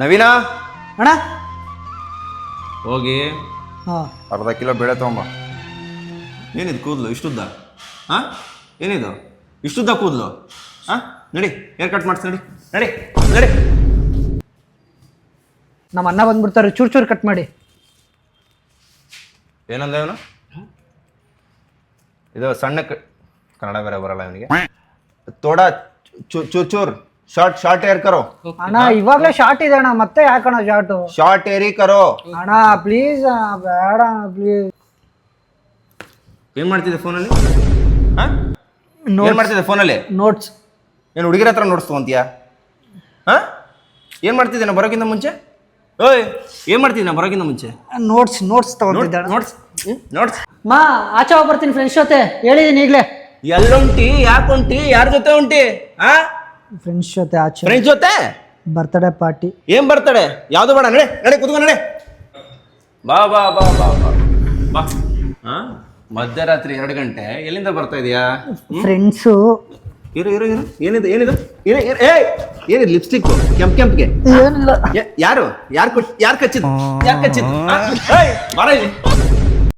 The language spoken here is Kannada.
ನವೀನ ಅಣ್ಣ ಹೋಗಿ ಹಾಂ ಅರ್ಧ ಕಿಲೋ ಬೇಳೆ ತಗೊಂಬ. ಏನಿದು ಕೂದಲು ಇಷ್ಟುದ್ದ? ಹಾಂ ಏನಿದು ಇಷ್ಟುದ್ದ ಕೂದಲು? ಹಾಂ ನಡಿ, ಹೇರ್ ಕಟ್ ಮಾಡಿಸ್, ನಡಿ ನಡಿ ನಡಿ. ನಮ್ಮ ಅಣ್ಣ ಬಂದ್ಬಿಡ್ತಾರೆ, ಚೂರು ಚೂರು ಕಟ್ ಮಾಡಿ. ಏನಂದ ಇವನು? ಇದು ಸಣ್ಣ ಕನ್ನಡ ಬೇರೆ ಬರಲ್ಲ ಇವನಿಗೆ. ತೋಡ ಚೂರ್ ಚೂರ್ ಶಾರ್ಟ್ ಏರ್ ಕರೋ. ಅಣ್ಣ ಇವಾಗಲೇ ಶಾರ್ಟ್ ಇದೆ ಅಣ್ಣ, ಮತ್ತೆ ಯಾಕಣ್ಣ ಶಾರ್ಟು? ಶಾರ್ಟ್ ಏರಿ ಕರೋ ಅಣ್ಣ ಪ್ಲೀಸ್ ಬೇಡ ಪ್ಲೀಸ್. ಏನ್ ಮಾಡ್ತಿದ್ದೆ ಫೋನಲ್ಲಿ? ಹಾಂ ಏನ್ ಮಾಡ್ತಿದ್ದೆ ಫೋನಲ್ಲಿ? ನೋಟ್ಸ್. ಏನು ಹುಡುಗಿರ ಹತ್ರ ನೋಟ್ಸ್ ತಗೊಂತೀಯಾ? ಹಾಂ ಏನು ಮಾಡ್ತಿದ್ದೆ ನಾ ಬರೋಕ್ಕಿಂತ ಮುಂಚೆ? ಓಯ್ ಏನು ಮಾಡ್ತಿದ್ದೆ ನಾ ಬರೋಕ್ಕಿಂತ ಮುಂಚೆ? ನೋಟ್ಸ್ ತಗೊಂಡಿದ್ದೆ ಅಣ್ಣ. ನೋಟ್ಸ್ ಮಾ ಆಚೆ ಹೋಗಿ ಬರ್ತೀನಿ ಫ್ರೆಂಡ್ಸ್ ಜೊತೆ, ಹೇಳಿದೀನಿ ಈಗಲೇ. ಎಲ್ಲುಂಟಿ, ಯಾಕುಂಟಿ, ಯಾರ ಜೊತೆ ಉಂಟಿ? ಆ ಫ್ರೆಂಡ್ಸ್ ಜೊತೆ ಆಚೆ, ಫ್ರೆಂಡ್ಸ್ ಜೊತೆ ಬರ್ತ್ಡೇ ಪಾರ್ಟಿ. ಏನ್ ಬರ್ತಾಳೆ? ಯಾವ್ದು ಬೇಡ, ನಡೆ ನಡೆ ಕುತ್ಕೊ, ನಡೆ. ಬಾ ಬಾ ಬಾ ಬಾ ಬಾ ಬಾ. ಹಾ ಮಧ್ಯರಾತ್ರಿ 2 ಗಂಟೆ ಎಲ್ಲಿಂದ ಬರ್ತಾ ಇದೀಯಾ? ಫ್ರೆಂಡ್ಸು. ಇರು ಇರು ಇರು, ಏನಿದು ಏನಿದು ಏನಿದು ಲಿಪ್ಸ್ಟಿಕ್ ಕೆಂಪ್ಗೆ? ಏನಿಲ್ಲ. ಯಾರು ಕಚ್ಚಿದ್ದು? ಯಾರು ಕಚ್ಚಿದ್ದು? ಬರ ಇಲ್ಲಿ.